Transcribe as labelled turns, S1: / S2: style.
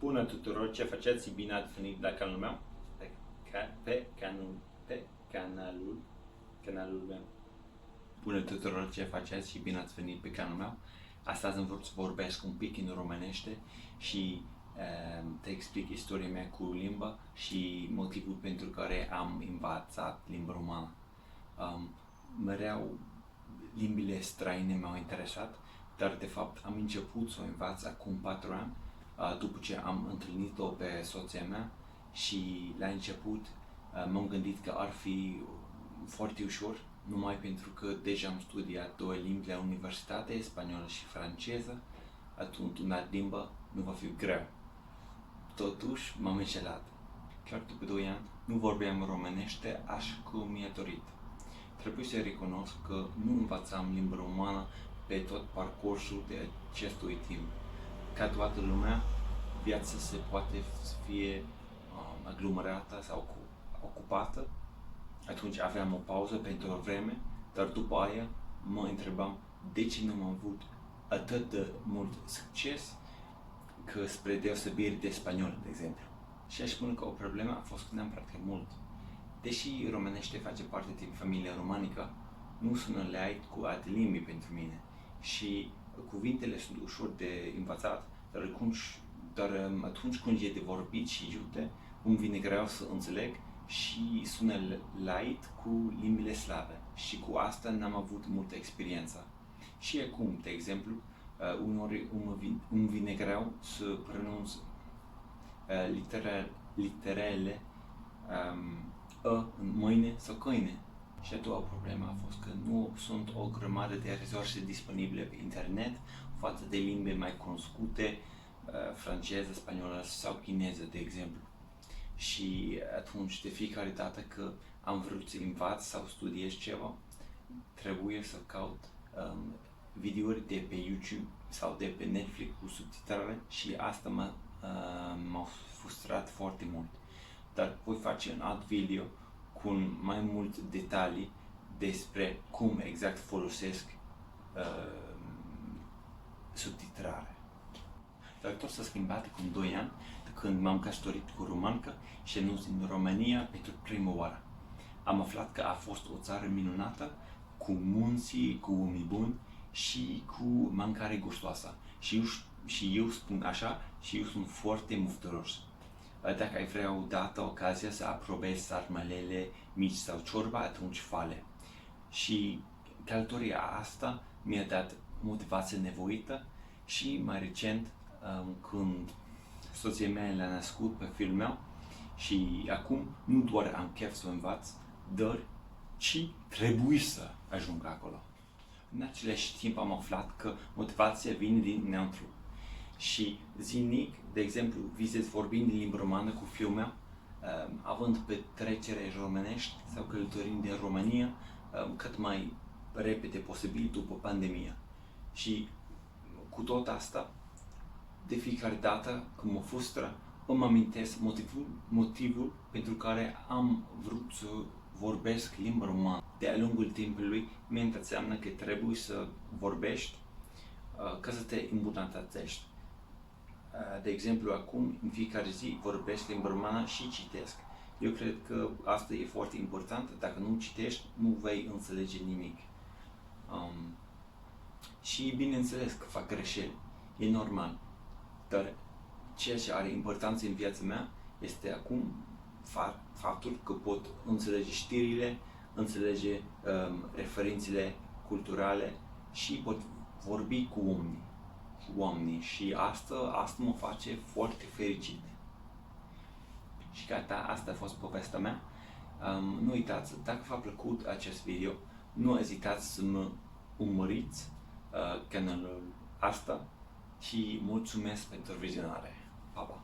S1: Bună tuturor, ce faceți? Bine ați venit la canalul meu, pe canalul meu. Bună tuturor, ce faceți și bine ați venit pe canalul meu. Astăzi am vrut să vorbesc un pic în românește și te explic istoria mea cu limba și motivul pentru care am învățat limba română. Mereu limbile străine m-au interesat, dar de fapt am început să o învăț acum 4 ani, după ce am întâlnit-o pe soția mea și la început m-am gândit că ar fi foarte ușor, numai pentru că deja am studiat 2 limbi la universitate, spaniolă și franceză, atunci una limbă nu va fi greu. Totuși m-am înșelat. Chiar după 2 ani nu vorbeam românește așa cum mi-a dorit. Trebuie să recunosc că nu învățam limba română pe tot parcursul de acestui timp. Ca toată lumea, viața se poate să fie aglomerată sau ocupată. Atunci aveam o pauză pentru o vreme, dar după aia mă întrebam de ce nu am avut atât de mult succes că spre deosebire de spaniol, de exemplu. Și aș spune că o problemă a fost că n-am practicat mult. Deși românește face parte din familia romanică, nu sună leit cu alte limbi pentru mine și cuvintele sunt ușor de învățat, dar atunci când e de vorbit și iute, îmi vine greu să înțeleg și sună leit cu limbile slave și cu asta n-am avut multă experiență. Și acum, de exemplu, uneori îmi vine greu să pronunț literele în mâine sau câine. Și a doua problemă a fost că nu sunt o grămadă de resurse disponibile pe internet față de limbi mai cunoscute, franceză, spaniolă sau chineză, de exemplu. Și atunci, de fiecare dată că am vrut să învăț sau studiez ceva, trebuie să caut videouri de pe YouTube sau de pe Netflix cu subtitrare și asta m-a frustrat foarte mult. Dar voi face un alt video cu mai multe detalii despre cum exact folosesc subtitrare. Dar tot s-a schimbat cu 2 ani, de când m-am căsătorit cu româncă și am ajuns în România pentru prima oară. Am aflat că a fost o țară minunată, cu munții, cu oameni buni și cu mâncare gustoasă. Și eu spun așa și eu sunt foarte mufturos. Dacă ai vrea odată ocazia să aprobezi sarmalele mici sau ciorba, atunci fale. Și călătoria asta mi-a dat motivație nevoită și mai recent, când soția mea l-a născut pe fiul meu și acum nu doar am chef să o învăț, dar ci trebuie să ajung acolo. În același timp am aflat că motivația vine dinăuntru. Și zilnic, de exemplu, vizez vorbind în limba română cu fiul meu, având petrecere românești sau călătorind din România cât mai repede posibil după pandemie. Și cu tot asta, de fiecare dată când mă frustră, îmi amintesc motivul pentru care am vrut să vorbesc limba română. De-a lungul timpului mi înseamnă că trebuie să vorbești ca să te îmbunătățești. De exemplu, acum, în fiecare zi, vorbesc limba română și citesc. Eu cred că asta e foarte important. Dacă nu citești, nu vei înțelege nimic. Și bineînțeles că fac greșeli. E normal. Dar ceea ce are importanță în viața mea este acum faptul că pot înțelege știrile, înțelege referințele culturale și pot vorbi cu oamenii și asta mă face foarte fericit. Și gata, asta a fost povestea mea. Nu uitați, dacă v-a plăcut acest video, nu ezitați să mă urmăriți canalul asta și mulțumesc pentru vizionare. Pa, pa!